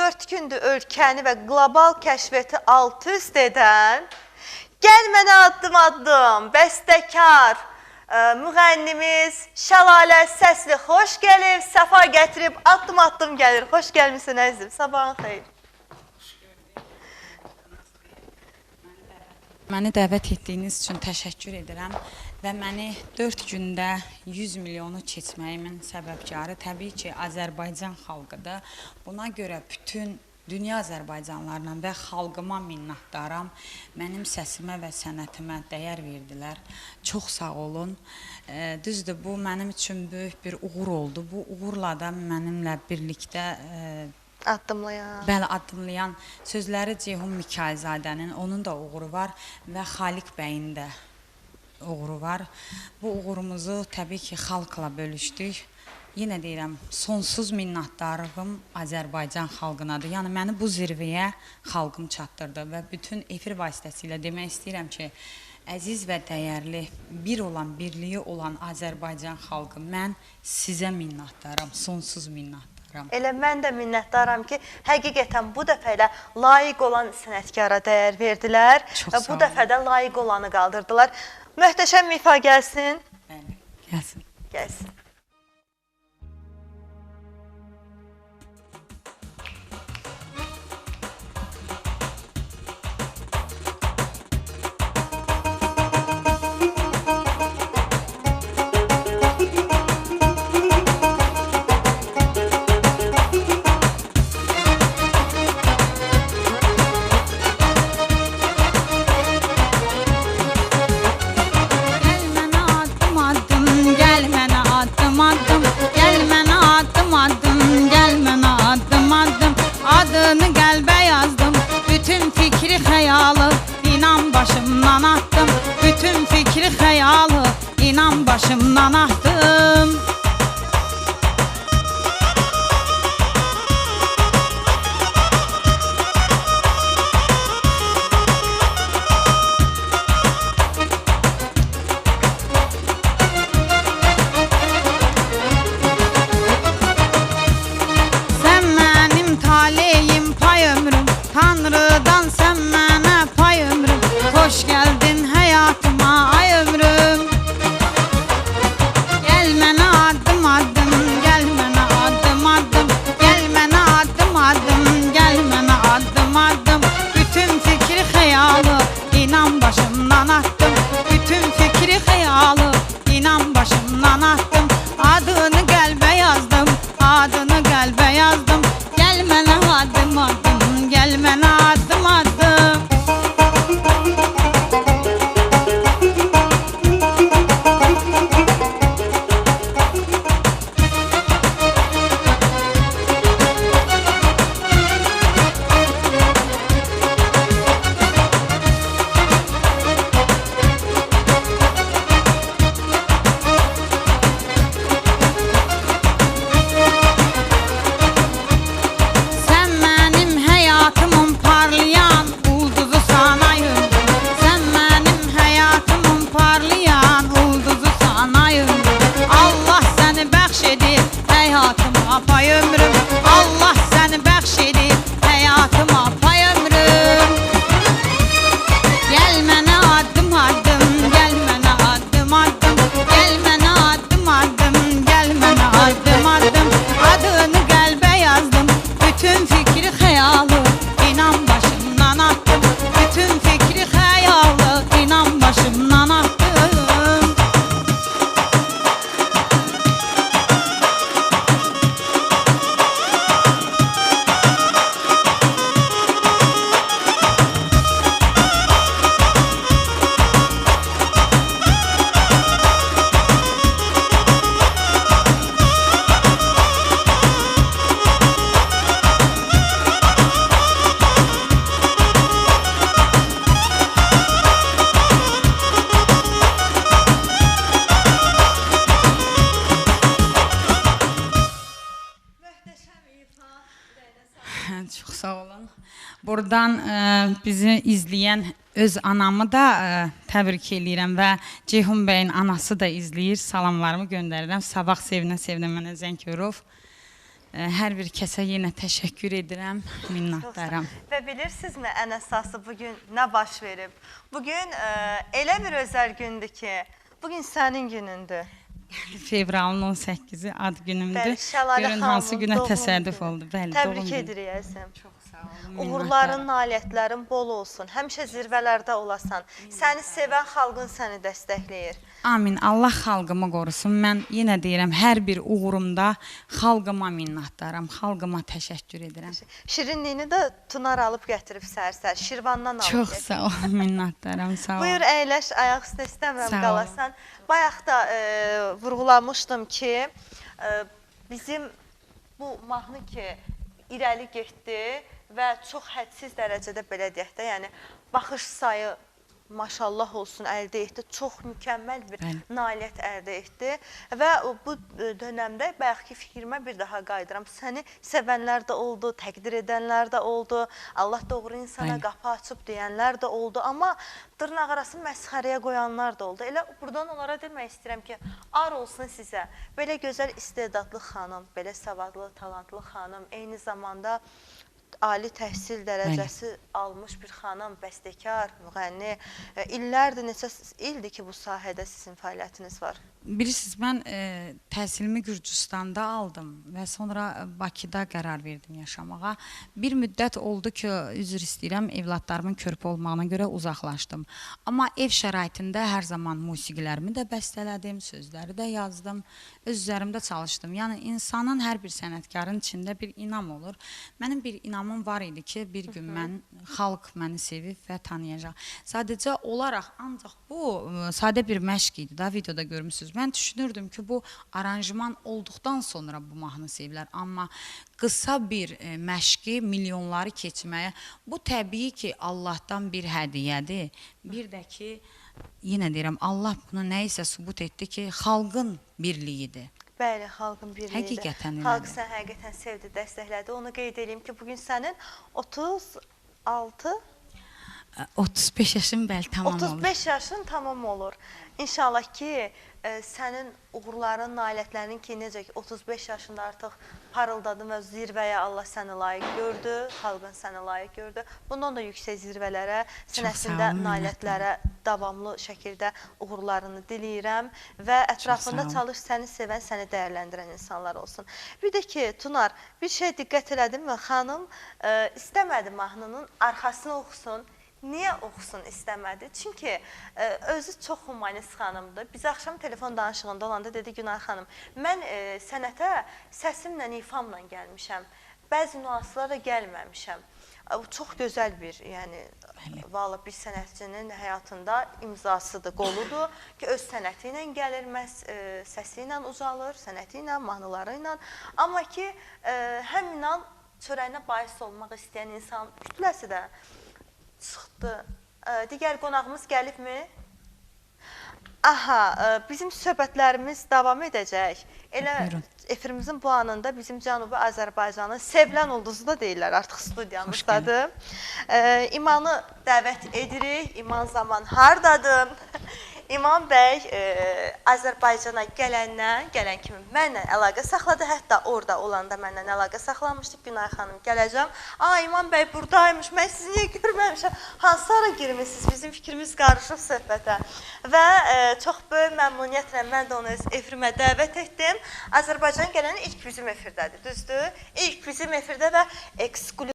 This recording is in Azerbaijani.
4 gündür ölkəni və qlobal kəşfiyyatı alt-üst edən, gəl mənə addım-addım, bəstəkar, müğənnimiz Şəlalə Səsli xoş gəlib, səfa gətirib, addım-addım gəlir. Xoş gəlmişsin əzizim, sabahın xeyir. Məni dəvət etdiyiniz üçün təşəkkür edirəm və məni 4 gündə 100 milyonu keçməyimin səbəbkarı təbii ki, Azərbaycan xalqıdır. Buna görə bütün dünya Azərbaycanlarla və xalqıma minnətdaram. Mənim səsimə və sənətimə dəyər verdilər. Çox sağ olun. Düzdür, bu mənim üçün böyük bir uğur oldu. Bu uğurla da mənimlə birlikdə Addımlayan. Bəli, addımlayan sözləri Ceyhun Mikailzadənin, onun da uğuru var və Xaliq bəyin də uğuru var. Bu uğurumuzu təbii ki, xalqla bölüşdük. Yenə deyirəm, sonsuz minnətdarlığım Azərbaycan xalqınadır. Yəni, məni bu zirvəyə xalqım çatdırdı və bütün efir vasitəsilə demək istəyirəm ki, əziz və dəyərli, bir olan, birliyi olan Azərbaycan xalqı, mən sizə minnətdaram, sonsuz minnətdaram. Elə mən də minnətdaram ki, həqiqətən bu dəfə ilə layiq olan sənətkara dəyər verdilər və bu dəfə də layiq olanı qaldırdılar. Möhtəşəm ifa gəlsin. Bəli, gəlsin. Gəlsin. Başımdan attım. Sen benim taleyim, pay ömrüm, Tanrı'dan sen bana pay ömrüm. Hoş geldin hayatıma ay ömrüm. Başımdan attım, bütün fikri hayalı inan başımdan attım. Adını qəlbə yazdım, adını qəlbə yazdım. Gəl mənə adım adım, gəl mənə adım adım. Pay ömrüm, Allah səni bəxş edir həyatıma pay ömrüm. Gəl mənə addım addım, gəl mənə addım addım, gəl mənə addım addım, gəl mənə addım addım. Adını qəlbə yazdım, bütün fikri xəyalı inan başımdan attım. Bütün fikri xəyalı inan başımdan attım. Çox sağ olun. Buradan bizi izləyən öz anamı da təbrik edirəm və Ceyhun bəyin anası da izləyir. Salamlarımı göndərirəm. Sabah sevinə-sevinə mənə zəng vurub. Hər bir kəsə yenə təşəkkür edirəm, minnətdaram. Və bilirsinizmi ən əsası bugün nə baş verib? Bugün elə bir özəl gündür ki, bugün sənin günündür. Fevralın 18-i ad günümdür. Bəli, Şəlalə Görün hansı xanımın günə doğum təsadüf günü. oldu. Bəli, Təbrik doğum günü. edirik əzizim. Çox sağ olun. Uğurların, nailiyyətlərin bol olsun. Həmişə zirvələrdə olasan. Səni sevən xalqın səni dəstəkləyir. Amin. Allah xalqımı qorusun. Mən yenə deyirəm, hər bir uğurumda xalqıma minnətdaram. Xalqıma təşəkkür edirəm. Şirinliyini də Tunar alıb gətirib səhər-səhər. Şirvandan alıb Çox gətirib. sağ olun, minnətdaram. Sağ olun. Buyur əyləş, ayaq üstə istəmirəm Sağ ol. qalasan. Bayaq da vurğulamışdım ki, bizim bu mahnı ki irəli getdi və çox hədsiz dərəcədə belə deyək də, yəni baxış sayı maşallah olsun əldə etdi. Çox mükəmməl bir nailiyyət əldə etdi və bu dönəmdə bayaqki fikrimə bir daha qayıdıram. Səni sevənlər də oldu, təqdir edənlər də oldu, Allah doğru insana qapı açıb deyənlər də oldu, amma dırnaq arası məsxərəyə qoyanlar da oldu. Elə buradan onlara demək istəyirəm ki, ar olsun sizə. Belə gözəl istedadlı xanım, belə savadlı, talantlı xanım, eyni zamanda ali təhsil dərəcəsi almış bir xanım, bəstəkar, müğənni. İllərdir, neçə ildir ki, bu sahədə sizin fəaliyyətiniz var? Bilirsiniz, mən təhsilimi Gürcüstanda aldım və sonra Bakıda qərar verdim yaşamağa. Bir müddət oldu ki, üzr istəyirəm, evladlarımın körpü olmağına görə uzaqlaşdım. Amma ev şəraitində hər zaman musiqilərimi də bəstələdim, sözləri də yazdım, öz üzərimdə çalışdım. Yəni, insanın, hər bir sənətkarın içində bir inam olur. Mənim bir inamım var idi ki, bir gün xalq məni sevib və tanıyacaq. Sadəcə olaraq, ancaq bu sadə bir məşq idi da, videoda görmüşsünüz. Mən düşünürdüm ki, bu aranjman olduqdan sonra bu mahnı sevilər. Amma qısa bir məşqi milyonları keçməyə, bu təbii ki, Allahdan bir hədiyyədir. Bir də ki, yenə deyirəm, Allah bunu nəyisə sübut etdi ki, xalqın birliyidir. Bəli, xalqın birliyidir. Həqiqətən elədir. Xalq sən həqiqətən sevdi, dəstəklədi. Onu qeyd edeyim ki, bugün sənin 35 yaşım bəli tamam olur. 35 yaşın tamam olur. İnşallah ki, sənin uğurların, nailiyyətlərin ki, necə ki, 35 yaşında artıq parıldadın və zirvəyə Allah səni layiq gördü, xalqın səni layiq gördü. Bundan da yüksək zirvələrə, sənəsində nailiyyətlərə davamlı şəkildə uğurlarını diləyirəm və ətrafında çalış, səni sevən, səni dəyərləndirən insanlar olsun. Bir də ki, Tunar, bir şey diqqət elədim və xanım istəmədi mahnının arxasını oxusun. Niyə oxusun istəmədi? Çünki özü çox humanist xanımdır. Biz axşam telefon danışığında olanda dedi, Günay xanım, mən sənətə səsimlə, ifamla gəlmişəm. Bəzi nüanslara gəlməmişəm. Bu çox gözəl bir, yəni, valla bir sənətçinin həyatında imzasıdır, qoludur ki, öz sənəti ilə gəlir, məhz səsi ilə ucalır, sənəti ilə, mahnıları ilə. Amma ki, həm inan çörəyinə bahis olmaq istəyən insan kütləsi də çıxdı. Digər qonağımız gəlibmi? Aha, bizim söhbətlərimiz davam edəcək. Elə efirimizin bu anında bizim Cənubi Azərbaycanın sevilən ulduzu da deyirlər artıq studiyamızdadır. İmanı dəvət edirik. İman zaman hardadır? İman bəy Azərbaycana gələn kimi mənlə əlaqə saxladı. Hətta orada olanda mənlə əlaqə saxlamışdı. Günay xanım, gələcəm. İman bəy buradaymış, mən sizi niyə görməmişəm? Hansı ara girmişsiniz? Bizim fikrimiz qarışıb söhbətə. Və çox böyük məmnuniyyətlə mən də onu öz efirimə dəvət etdim. Azərbaycan gələni ilk bizim efirdədir, düzdür? İlk bizim efirdə və ekskluziv